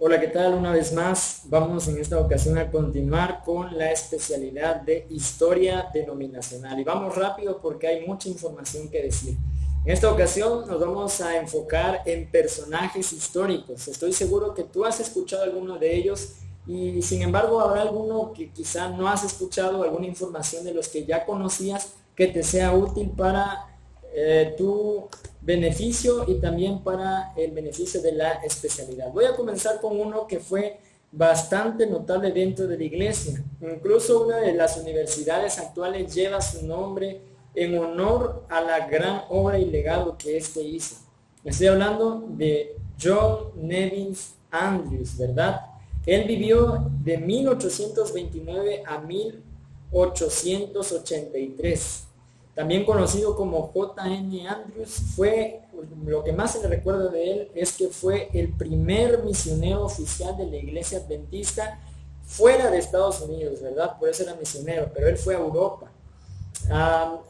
Hola, ¿qué tal? Una vez más, vamos en esta ocasión a continuar con la especialidad de historia denominacional. Y vamos rápido porque hay mucha información que decir. En esta ocasión nos vamos a enfocar en personajes históricos. Estoy seguro que tú has escuchado alguno de ellos y sin embargo habrá alguno que quizá no has escuchado, alguna información de los que ya conocías que te sea útil para tu beneficio y también para el beneficio de la especialidad. Voy a comenzar con uno que fue bastante notable dentro de la iglesia. Incluso una de las universidades actuales lleva su nombre en honor a la gran obra y legado que éste hizo. Estoy hablando de John Neville Andrews, ¿verdad? Él vivió de 1829 a 1883. También conocido como J.N. Andrews, lo que más se le recuerda de él es que fue el primer misionero oficial de la iglesia adventista fuera de Estados Unidos, ¿verdad? Por eso era misionero, pero él fue a Europa.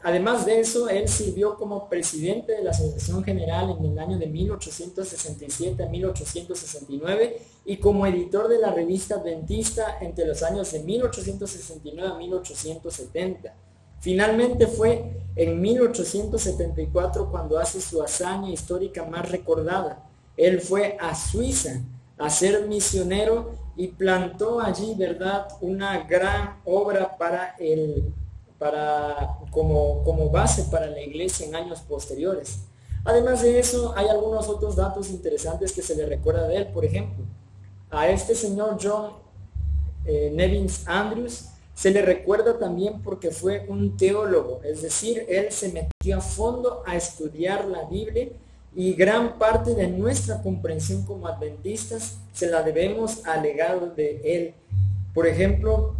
Además de eso, él sirvió como presidente de la Asociación General en el año de 1867 a 1869 y como editor de la revista adventista entre los años de 1869 a 1870. Finalmente fue en 1874 cuando hace su hazaña histórica más recordada. Él fue a Suiza a ser misionero y plantó allí, ¿verdad?, una gran obra como base para la iglesia en años posteriores. Además de eso, hay algunos otros datos interesantes que se le recuerda de él. Por ejemplo, a este señor John Neville Andrews se le recuerda también porque fue un teólogo, es decir, él se metió a fondo a estudiar la Biblia y gran parte de nuestra comprensión como adventistas se la debemos al legado de él. Por ejemplo,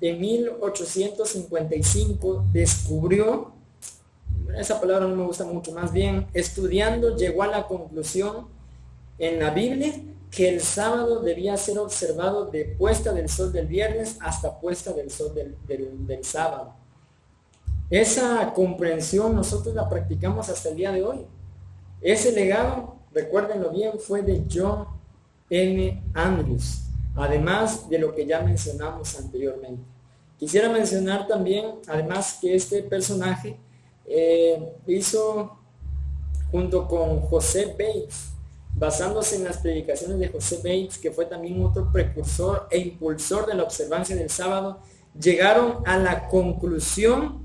en 1855 descubrió, esa palabra no me gusta mucho, más bien estudiando llegó a la conclusión en la Biblia que el sábado debía ser observado de puesta del sol del viernes hasta puesta del sol del sábado. Esa comprensión nosotros la practicamos hasta el día de hoy. Ese legado, recuérdenlo bien, fue de John N. Andrews, además de lo que ya mencionamos anteriormente. Quisiera mencionar también, además, que este personaje hizo, junto con José Bates, basándose en las predicaciones de José Bates, que fue también otro precursor e impulsor de la observancia del sábado, llegaron a la conclusión,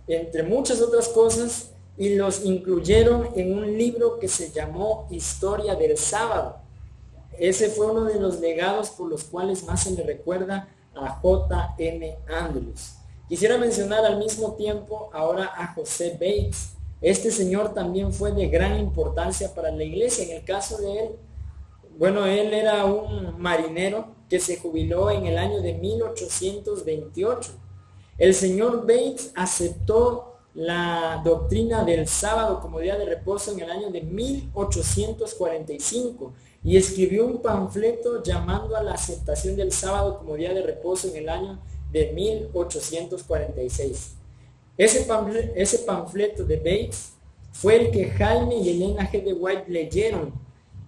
entre muchas otras cosas, y los incluyeron en un libro que se llamó Historia del Sábado. Ese fue uno de los legados por los cuales más se le recuerda a J.N. Andrews. Quisiera mencionar al mismo tiempo ahora a José Bates. Este señor también fue de gran importancia para la iglesia. En el caso de él, bueno, él era un marinero que se jubiló en el año de 1828. El señor Bates aceptó la doctrina del sábado como día de reposo en el año de 1845 y escribió un panfleto llamando a la aceptación del sábado como día de reposo en el año de 1846. Ese panfleto de Bates fue el que Jaime y Elena G. de White leyeron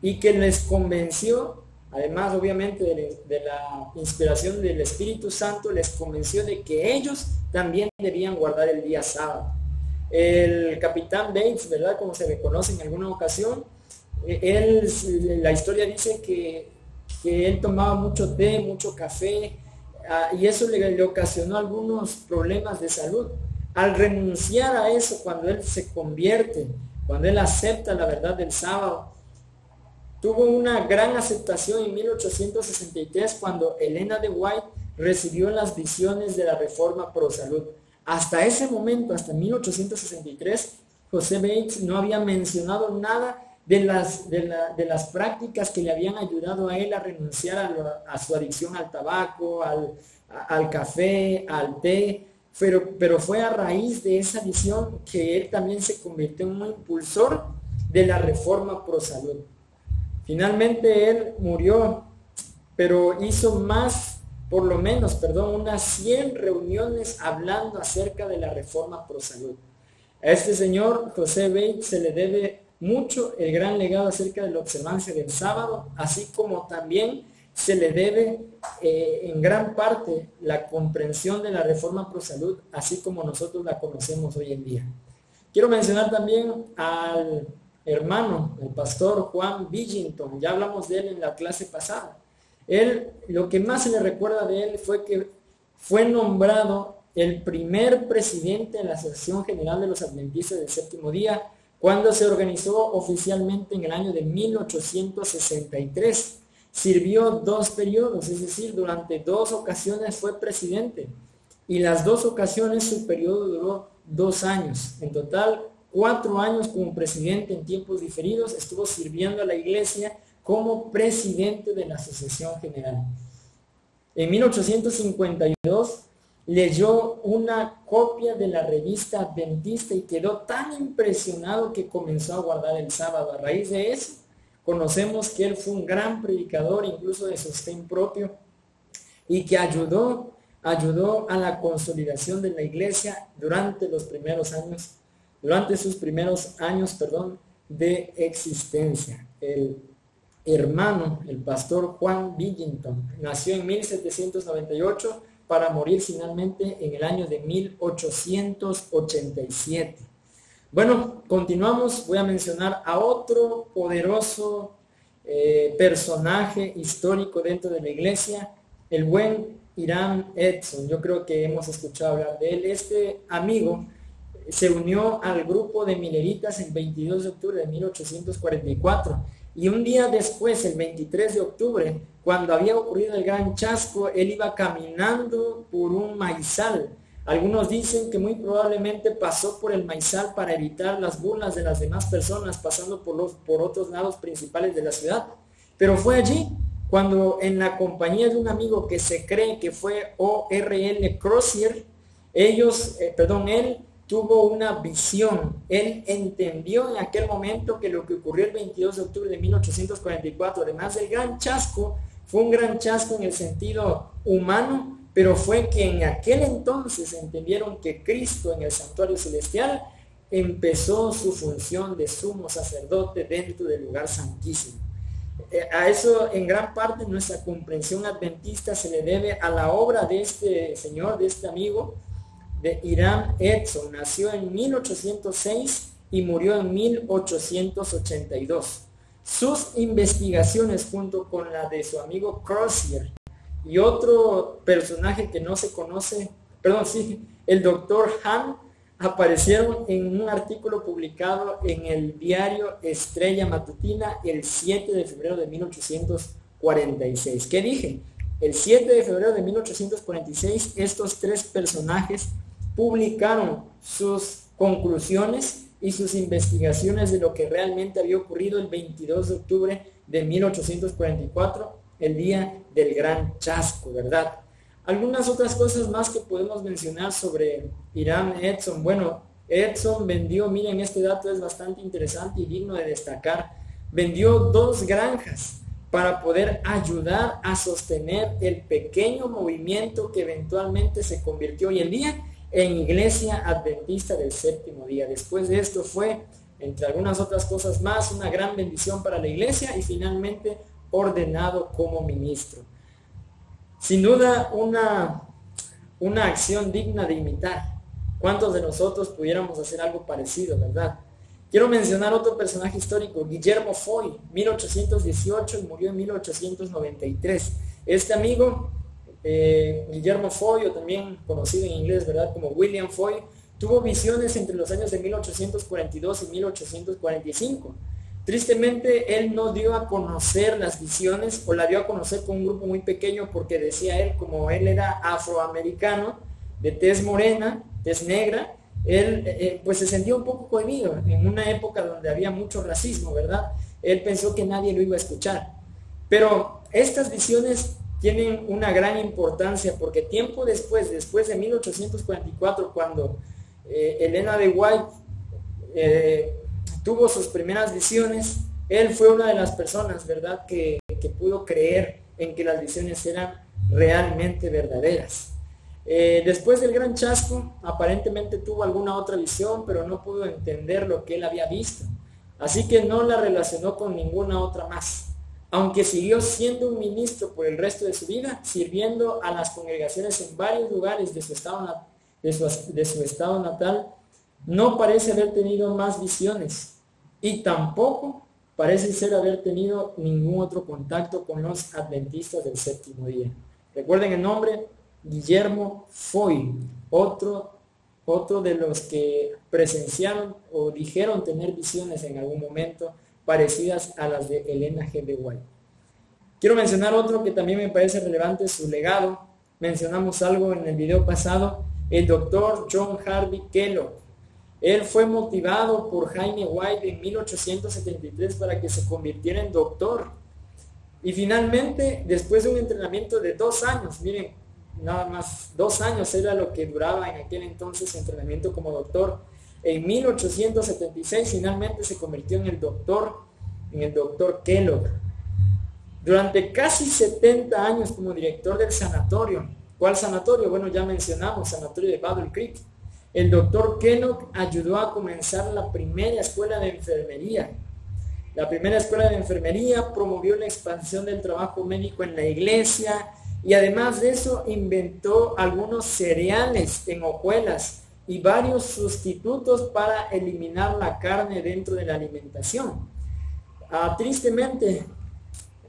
y que les convenció, además obviamente de la inspiración del Espíritu Santo, les convenció de que ellos también debían guardar el día sábado. El capitán Bates, ¿verdad?, como se le conoce en alguna ocasión, la historia dice que él tomaba mucho té, mucho café, y eso le ocasionó algunos problemas de salud. Al renunciar a eso, cuando él se convierte, cuando él acepta la verdad del sábado, tuvo una gran aceptación en 1863 cuando Elena de White recibió las visiones de la reforma pro salud. Hasta ese momento, hasta 1863, José Bates no había mencionado nada de las prácticas que le habían ayudado a él a renunciar a su adicción al tabaco, al café, al té. Pero fue a raíz de esa visión que él también se convirtió en un impulsor de la reforma pro salud. Finalmente él murió, pero hizo unas 100 reuniones hablando acerca de la reforma pro salud. A este señor José Bates se le debe mucho el gran legado acerca de la observancia del sábado, así como también se le debe en gran parte la comprensión de la reforma pro salud, así como nosotros la conocemos hoy en día. Quiero mencionar también al hermano, el pastor Juan Billington. Ya hablamos de él en la clase pasada. Él, lo que más se le recuerda de él fue que fue nombrado el primer presidente de la Asociación General de los Adventistas del Séptimo Día, cuando se organizó oficialmente en el año de 1863. Sirvió 2 periodos, es decir, durante 2 ocasiones fue presidente, y las 2 ocasiones su periodo duró 2 años. En total, 4 años como presidente en tiempos diferidos, estuvo sirviendo a la iglesia como presidente de la Asociación General. En 1852 leyó una copia de la revista adventista y quedó tan impresionado que comenzó a guardar el sábado. A raíz de eso, conocemos que él fue un gran predicador, incluso de sostén propio, y que ayudó a la consolidación de la iglesia durante sus primeros años de existencia. El hermano, el pastor Juan Billington, nació en 1798 para morir finalmente en el año de 1887. Bueno, continuamos. Voy a mencionar a otro poderoso personaje histórico dentro de la iglesia, el buen Hiram Edson. Yo creo que hemos escuchado hablar de él. Este amigo se unió al grupo de mineritas el 22 de octubre de 1844. Y un día después, el 23 de octubre, cuando había ocurrido el gran chasco, él iba caminando por un maizal. Algunos dicen que muy probablemente pasó por el maizal para evitar las burlas de las demás personas, pasando por otros lados principales de la ciudad. Pero fue allí cuando, en la compañía de un amigo que se cree que fue O.R.L. Crozier, él tuvo una visión. Él entendió en aquel momento que lo que ocurrió el 22 de octubre de 1844, además del gran chasco, fue un gran chasco en el sentido humano, pero fue que en aquel entonces entendieron que Cristo en el santuario celestial empezó su función de sumo sacerdote dentro del lugar santísimo. A eso en gran parte nuestra comprensión adventista se le debe a la obra de este señor, de este amigo, de Hiram Edson. Nació en 1806 y murió en 1882. Sus investigaciones, junto con la de su amigo Crozier y otro personaje que no se conoce, el doctor Hahn, aparecieron en un artículo publicado en el diario Estrella Matutina el 7 de febrero de 1846. ¿Qué dije? El 7 de febrero de 1846, estos 3 personajes publicaron sus conclusiones y sus investigaciones de lo que realmente había ocurrido el 22 de octubre de 1844, el día del gran chasco, ¿verdad? Algunas otras cosas más que podemos mencionar sobre Hiram Edson. Bueno, Edson vendió, miren, este dato es bastante interesante y digno de destacar, vendió 2 granjas para poder ayudar a sostener el pequeño movimiento que eventualmente se convirtió hoy en día en Iglesia Adventista del Séptimo Día. Después de esto fue, entre algunas otras cosas más, una gran bendición para la iglesia y finalmente ordenado como ministro. Sin duda una acción digna de imitar. ¿Cuántos de nosotros pudiéramos hacer algo parecido, verdad? Quiero mencionar otro personaje histórico, Guillermo Foy, 1818 y murió en 1893. Este amigo, Guillermo Foy, o también conocido en inglés, ¿verdad?, como William Foy, tuvo visiones entre los años de 1842 y 1845. Tristemente, él no dio a conocer las visiones, o la dio a conocer con un grupo muy pequeño, porque decía él, como él era afroamericano, de tez morena, tez negra, él pues se sentía un poco cohibido en una época donde había mucho racismo, ¿verdad? Él pensó que nadie lo iba a escuchar. Pero estas visiones tienen una gran importancia, porque tiempo después de 1844, cuando Elena de White tuvo sus primeras visiones, él fue una de las personas, ¿verdad?, que pudo creer en que las visiones eran realmente verdaderas. Después del gran chasco, aparentemente tuvo alguna otra visión, pero no pudo entender lo que él había visto. así que no la relacionó con ninguna otra más. Aunque siguió siendo un ministro por el resto de su vida, sirviendo a las congregaciones en varios lugares de su estado natal, no parece haber tenido más visiones y tampoco parece ser haber tenido ningún otro contacto con los adventistas del séptimo día. Recuerden el nombre, Guillermo Foy, otro de los que presenciaron o dijeron tener visiones en algún momento parecidas a las de Elena G. de White. Quiero mencionar otro que también me parece relevante, su legado. Mencionamos algo en el video pasado, el doctor John Harvey Kellogg. Él fue motivado por Jaime White en 1873 para que se convirtiera en doctor. Y finalmente, después de un entrenamiento de 2 años, miren, nada más 2 años era lo que duraba en aquel entonces entrenamiento como doctor. En 1876 finalmente se convirtió en el doctor Kellogg. Durante casi 70 años como director del sanatorio. ¿Cuál sanatorio? Bueno, ya mencionamos, sanatorio de Battle Creek. El doctor Kellogg ayudó a comenzar la primera escuela de enfermería. La primera escuela de enfermería promovió la expansión del trabajo médico en la iglesia y además de eso inventó algunos cereales en hojuelas y varios sustitutos para eliminar la carne dentro de la alimentación. Tristemente,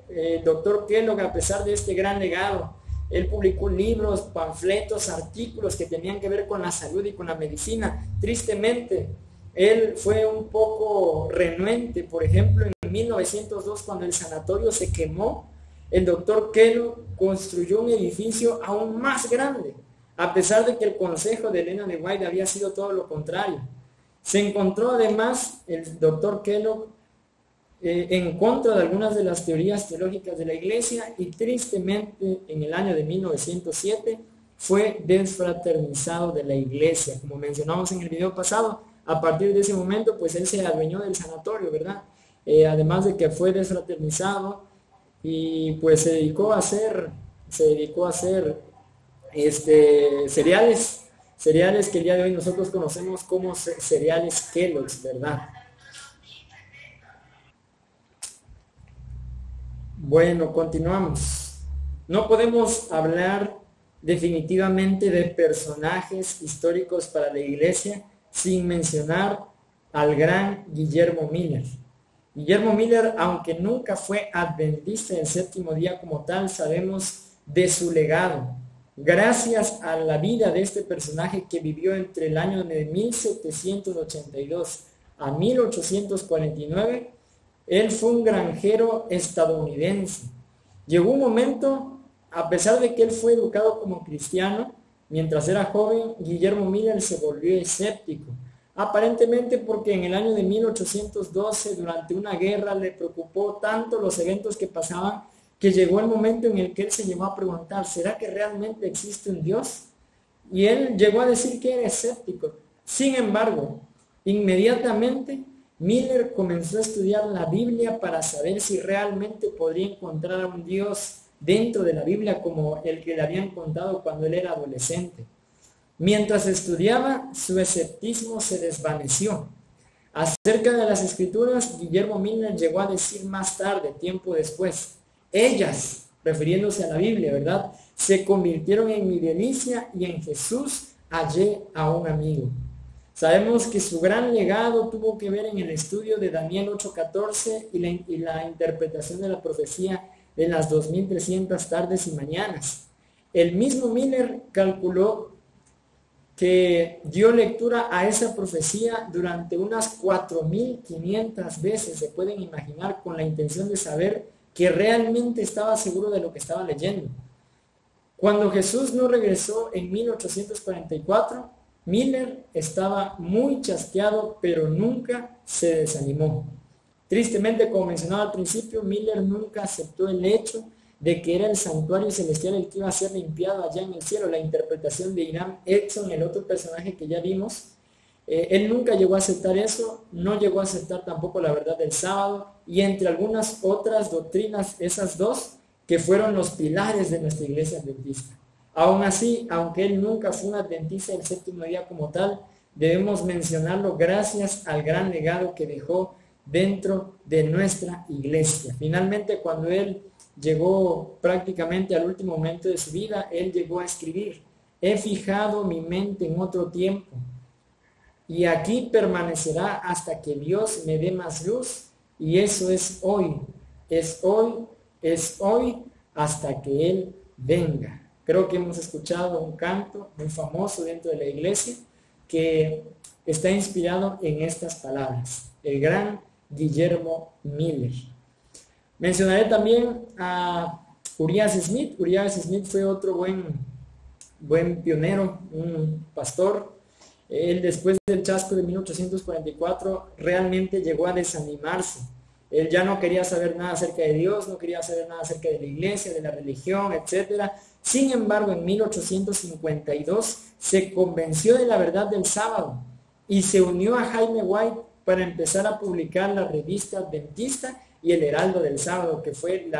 el doctor Kellogg, a pesar de este gran legado, él publicó libros, panfletos, artículos que tenían que ver con la salud y con la medicina. Tristemente, él fue un poco renuente. Por ejemplo, en 1902, cuando el sanatorio se quemó, el doctor Kellogg construyó un edificio aún más grande, a pesar de que el consejo de Elena de White había sido todo lo contrario. Se encontró además el doctor Kellogg en contra de algunas de las teorías teológicas de la iglesia y tristemente en el año de 1907 fue desfraternizado de la iglesia. Como mencionamos en el video pasado, a partir de ese momento pues él se adueñó del sanatorio, ¿verdad? Además de que fue desfraternizado y pues se dedicó a hacer cereales que el día de hoy nosotros conocemos como cereales Kellogg's, ¿verdad? Bueno, continuamos. No podemos hablar definitivamente de personajes históricos para la iglesia sin mencionar al gran Guillermo Miller. Guillermo Miller, aunque nunca fue adventista del séptimo día como tal, sabemos de su legado. Gracias a la vida de este personaje que vivió entre el año de 1782 a 1849, él fue un granjero estadounidense. Llegó un momento, a pesar de que él fue educado como cristiano, mientras era joven, Guillermo Miller se volvió escéptico. Aparentemente porque en el año de 1812, durante una guerra, le preocupó tanto los eventos que pasaban, que llegó el momento en el que él se llegó a preguntar, ¿será que realmente existe un Dios? Y él llegó a decir que era escéptico. Sin embargo, inmediatamente Miller comenzó a estudiar la Biblia para saber si realmente podría encontrar a un Dios dentro de la Biblia como el que le habían contado cuando él era adolescente. Mientras estudiaba, su escepticismo se desvaneció. Acerca de las escrituras, Guillermo Miller llegó a decir más tarde, tiempo después, ellas, refiriéndose a la Biblia, ¿verdad?, se convirtieron en mi delicia y en Jesús hallé a un amigo. Sabemos que su gran legado tuvo que ver en el estudio de Daniel 8:14 y la interpretación de la profecía de las 2300 tardes y mañanas. El mismo Miller calculó que dio lectura a esa profecía durante unas 4500 veces, se pueden imaginar, con la intención de saber que realmente estaba seguro de lo que estaba leyendo. Cuando Jesús no regresó en 1844, Miller estaba muy chasqueado, pero nunca se desanimó. Tristemente, como mencionaba al principio, Miller nunca aceptó el hecho de que era el santuario celestial el que iba a ser limpiado allá en el cielo. La interpretación de Hiram Edson, el otro personaje que ya vimos, él nunca llegó a aceptar eso, no llegó a aceptar tampoco la verdad del sábado, y entre algunas otras doctrinas, esas dos que fueron los pilares de nuestra iglesia adventista. Aún así, aunque él nunca fue un adventista del séptimo día como tal, debemos mencionarlo gracias al gran legado que dejó dentro de nuestra iglesia. Finalmente, cuando él llegó prácticamente al último momento de su vida, él llegó a escribir: he fijado mi mente en otro tiempo, y aquí permanecerá hasta que Dios me dé más luz, y eso es hoy, es hoy hasta que Él venga. Creo que hemos escuchado un canto muy famoso dentro de la iglesia que está inspirado en estas palabras, el gran Guillermo Miller. Mencionaré también a Urias Smith. Urias Smith fue otro buen pionero, un pastor. Él, después del chasco de 1844, realmente llegó a desanimarse. Él ya no quería saber nada acerca de Dios, no quería saber nada acerca de la iglesia, de la religión, etc. Sin embargo, en 1852 se convenció de la verdad del sábado y se unió a Jaime White para empezar a publicar la revista Adventista y el Heraldo del Sábado, que fue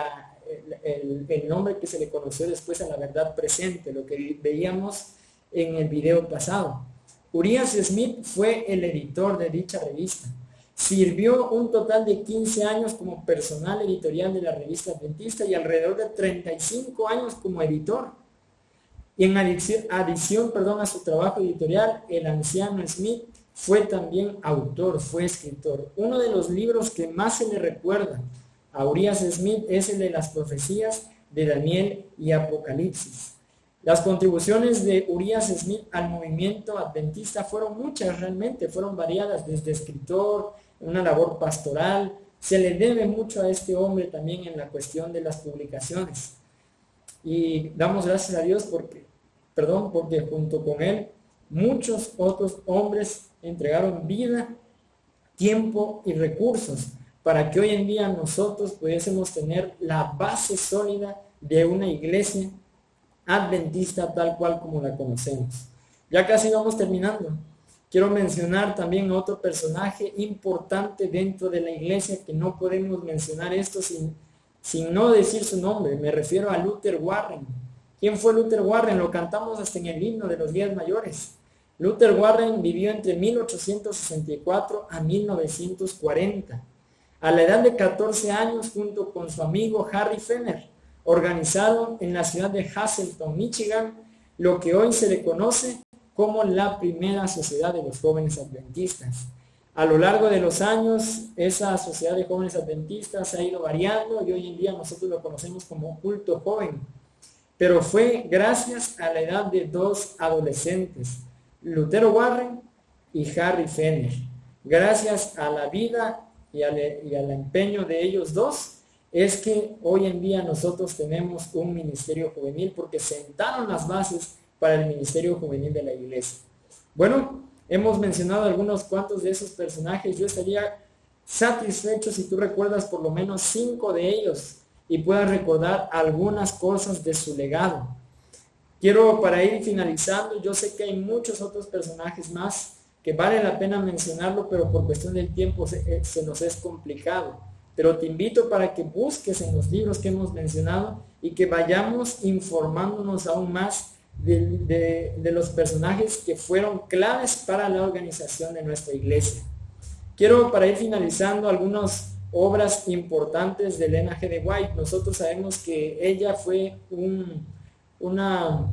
el nombre que se le conoció después a la verdad presente, lo que veíamos en el video pasado. Urias Smith fue el editor de dicha revista. Sirvió un total de 15 años como personal editorial de la revista Adventista y alrededor de 35 años como editor. Y en adición a su trabajo editorial, el anciano Smith fue también autor, fue escritor. Uno de los libros que más se le recuerda a Urias Smith es el de las profecías de Daniel y Apocalipsis. Las contribuciones de Urias Smith al movimiento adventista fueron muchas, realmente, fueron variadas, desde escritor, una labor pastoral. Se le debe mucho a este hombre también en la cuestión de las publicaciones. Y damos gracias a Dios porque junto con él muchos otros hombres entregaron vida, tiempo y recursos para que hoy en día nosotros pudiésemos tener la base sólida de una iglesia adventista tal cual como la conocemos. Ya casi vamos terminando. Quiero mencionar también a otro personaje importante dentro de la iglesia que no podemos mencionar esto sin no decir su nombre. Me refiero a Luther Warren. ¿Quién fue Luther Warren? Lo cantamos hasta en el himno de los días mayores. Luther Warren vivió entre 1864 a 1940. A la edad de 14 años, junto con su amigo Harry Fenner, organizaron en la ciudad de Hazleton, Michigan, lo que hoy se le conoce como la primera sociedad de los jóvenes adventistas. A lo largo de los años, esa sociedad de jóvenes adventistas ha ido variando y hoy en día nosotros lo conocemos como culto joven. Pero fue gracias a la edad de dos adolescentes, Lutero Warren y Harry Fenner. Gracias a la vida y al empeño de ellos dos, es que hoy en día nosotros tenemos un ministerio juvenil porque sentaron las bases para el ministerio juvenil de la iglesia. Bueno, hemos mencionado algunos cuantos de esos personajes. Yo estaría satisfecho si tú recuerdas por lo menos 5 de ellos y puedas recordar algunas cosas de su legado. Quiero, para ir finalizando, yo sé que hay muchos otros personajes más que vale la pena mencionarlo, pero por cuestión del tiempo se nos es complicado. Pero te invito para que busques en los libros que hemos mencionado y que vayamos informándonos aún más de los personajes que fueron claves para la organización de nuestra iglesia. Quiero, para ir finalizando, algunas obras importantes de Ellen G. White. Nosotros sabemos que ella fue una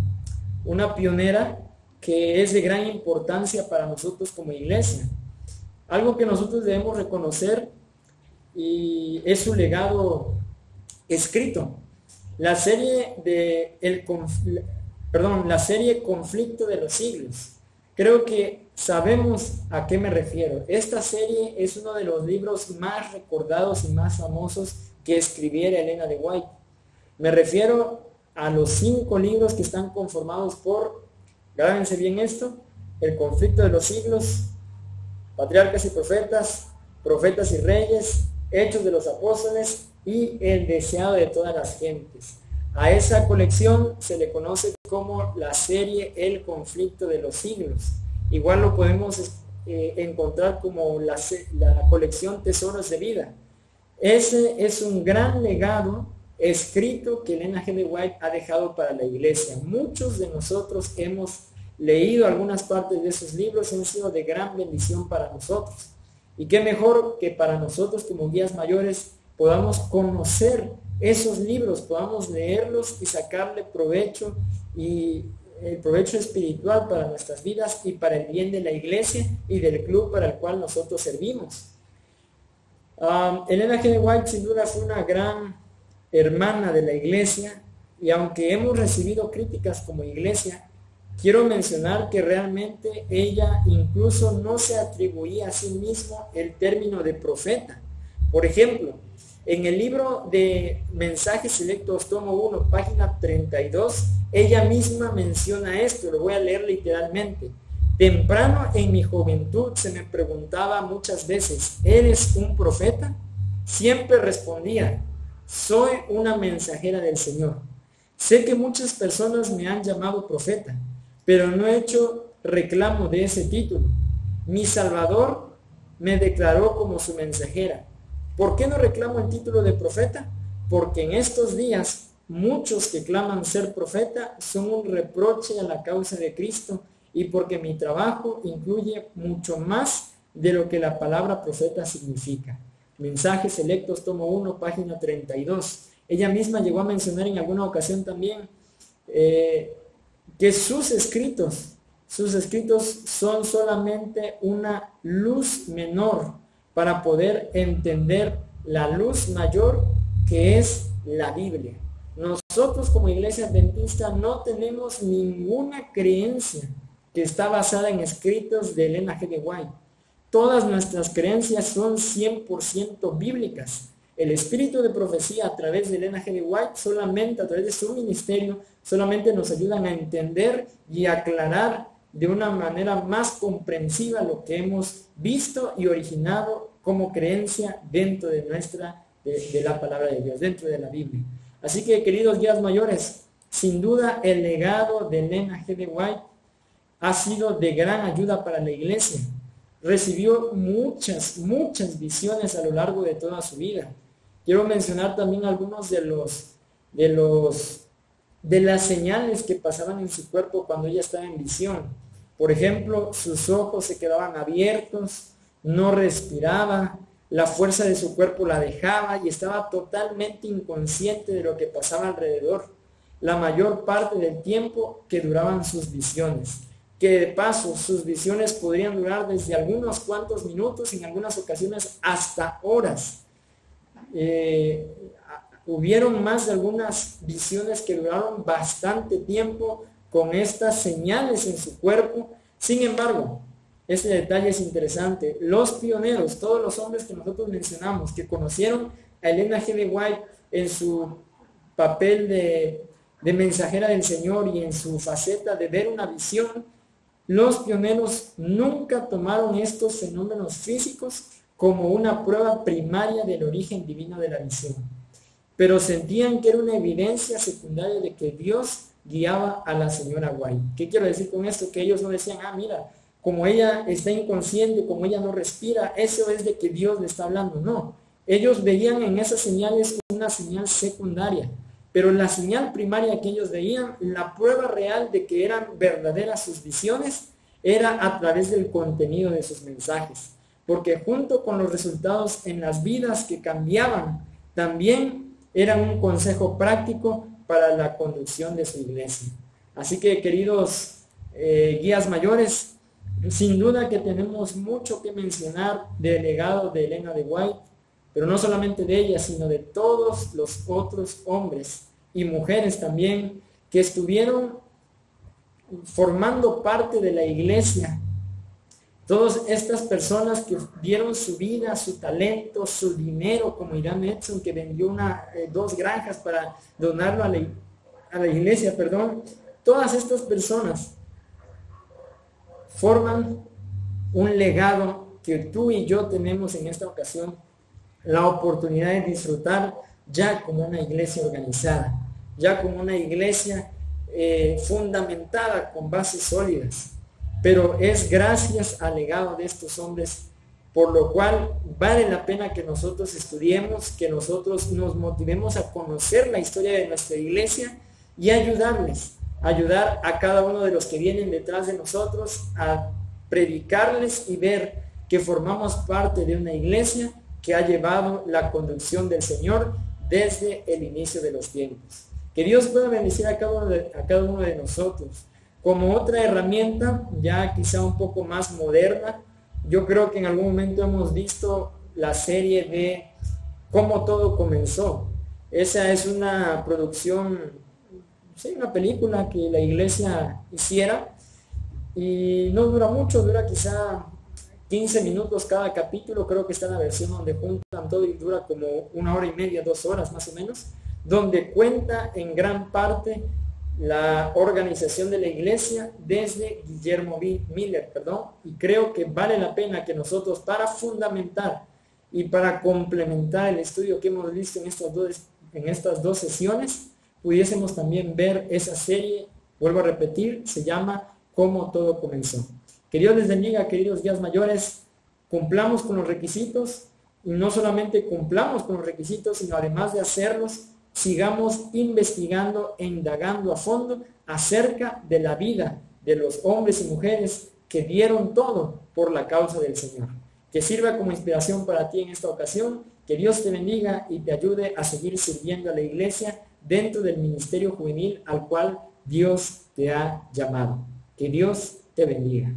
pionera que es de gran importancia para nosotros como iglesia. Algo que nosotros debemos reconocer y es su legado escrito. La serie Conflicto de los Siglos. Creo que sabemos a qué me refiero. Esta serie es uno de los libros más recordados y más famosos que escribiera Ellen G. White. Me refiero a los 5 libros que están conformados por, grábense bien esto, El Conflicto de los Siglos, Patriarcas y Profetas, Profetas y Reyes, Hechos de los Apóstoles y El Deseado de todas las Gentes. A esa colección se le conoce como la serie El Conflicto de los Siglos. Igual lo podemos encontrar como la colección Tesoros de Vida. Ese es un gran legado escrito que Ellen G. White ha dejado para la iglesia. Muchos de nosotros hemos leído algunas partes de esos libros y han sido de gran bendición para nosotros. Y qué mejor que para nosotros como guías mayores podamos conocer esos libros, podamos leerlos y sacarle provecho, y el provecho espiritual para nuestras vidas y para el bien de la iglesia y del club para el cual nosotros servimos. Elena G. de White sin duda fue una gran hermana de la iglesia, y aunque hemos recibido críticas como iglesia, quiero mencionar que realmente ella incluso no se atribuía a sí misma el término de profeta. Por ejemplo, en el libro de Mensajes Selectos, tomo 1, página 32, ella misma menciona esto, lo voy a leer literalmente. Temprano en mi juventud se me preguntaba muchas veces, ¿eres un profeta? Siempre respondía, soy una mensajera del Señor. Sé que muchas personas me han llamado profeta, pero no he hecho reclamo de ese título. Mi Salvador me declaró como su mensajera. ¿Por qué no reclamo el título de profeta? Porque en estos días muchos que claman ser profeta son un reproche a la causa de Cristo, y porque mi trabajo incluye mucho más de lo que la palabra profeta significa. Mensajes Selectos, tomo 1, página 32. Ella misma llegó a mencionar en alguna ocasión también que sus escritos son solamente una luz menor para poder entender la luz mayor que es la Biblia. Nosotros como iglesia adventista no tenemos ninguna creencia que está basada en escritos de Elena G. de White. Todas nuestras creencias son 100% bíblicas. El espíritu de profecía a través de Elena G. de White, solamente a través de su ministerio, solamente nos ayudan a entender y aclarar de una manera más comprensiva lo que hemos visto y originado como creencia dentro de de la palabra de Dios, dentro de la Biblia. Así que, queridos guías mayores, sin duda el legado de Elena G. de White ha sido de gran ayuda para la iglesia. Recibió muchas visiones a lo largo de toda su vida. Quiero mencionar también algunos de las señales que pasaban en su cuerpo cuando ella estaba en visión. Por ejemplo, sus ojos se quedaban abiertos, no respiraba, la fuerza de su cuerpo la dejaba y estaba totalmente inconsciente de lo que pasaba alrededor la mayor parte del tiempo que duraban sus visiones. Que de paso sus visiones podrían durar desde algunos cuantos minutos, en algunas ocasiones hasta horas. Hubieron más de algunas visiones que duraron bastante tiempo con estas señales en su cuerpo. Sin embargo, este detalle es interesante. Los pioneros, todos los hombres que nosotros mencionamos, que conocieron a Elena G. de White en su papel de mensajera del Señor y en su faceta de ver una visión, los pioneros nunca tomaron estos fenómenos físicos como una prueba primaria del origen divino de la visión, pero sentían que era una evidencia secundaria de que Dios guiaba a la señora White. ¿Qué quiero decir con esto? Que ellos no decían, mira, como ella está inconsciente, como ella no respira, eso es de que Dios le está hablando. No, ellos veían en esas señales una señal secundaria, pero la señal primaria que ellos veían, la prueba real de que eran verdaderas sus visiones, era a través del contenido de sus mensajes, porque junto con los resultados en las vidas que cambiaban, también eran un consejo práctico para la conducción de su iglesia. Así que, queridos guías mayores, sin duda que tenemos mucho que mencionar del legado de Elena de White, pero no solamente de ella, sino de todos los otros hombres y mujeres también que estuvieron formando parte de la iglesia. Todas estas personas que dieron su vida, su talento, su dinero, como Irán Edson, que vendió 2 granjas para donarlo a la iglesia, todas estas personas forman un legado que tú y yo tenemos en esta ocasión la oportunidad de disfrutar ya como una iglesia organizada, ya como una iglesia fundamentada con bases sólidas. Pero es gracias al legado de estos hombres, por lo cual vale la pena que nosotros estudiemos, que nosotros nos motivemos a conocer la historia de nuestra iglesia y ayudar a cada uno de los que vienen detrás de nosotros a predicarles y ver que formamos parte de una iglesia que ha llevado la conducción del Señor desde el inicio de los tiempos. Que Dios pueda bendecir a cada uno de nosotros. Como otra herramienta, ya quizá un poco más moderna, yo creo que en algún momento hemos visto la serie de Cómo todo comenzó. Esa es una producción, sí, una película que la iglesia hiciera y no dura mucho, dura quizá 15 minutos cada capítulo. Creo que está en la versión donde juntan todo y dura como 1 hora y media, 2 horas más o menos, donde cuenta en gran parte la organización de la iglesia desde Guillermo Miller, y creo que vale la pena que nosotros, para fundamentar y para complementar el estudio que hemos visto en estas dos sesiones, pudiésemos también ver esa serie. Vuelvo a repetir, se llama Cómo todo comenzó. Que Dios les bendiga, queridos guías mayores. Cumplamos con los requisitos, y no solamente cumplamos con los requisitos, sino además de hacerlos, sigamos investigando e indagando a fondo acerca de la vida de los hombres y mujeres que dieron todo por la causa del Señor. Que sirva como inspiración para ti en esta ocasión. Que Dios te bendiga y te ayude a seguir sirviendo a la iglesia dentro del ministerio juvenil al cual Dios te ha llamado. Que Dios te bendiga.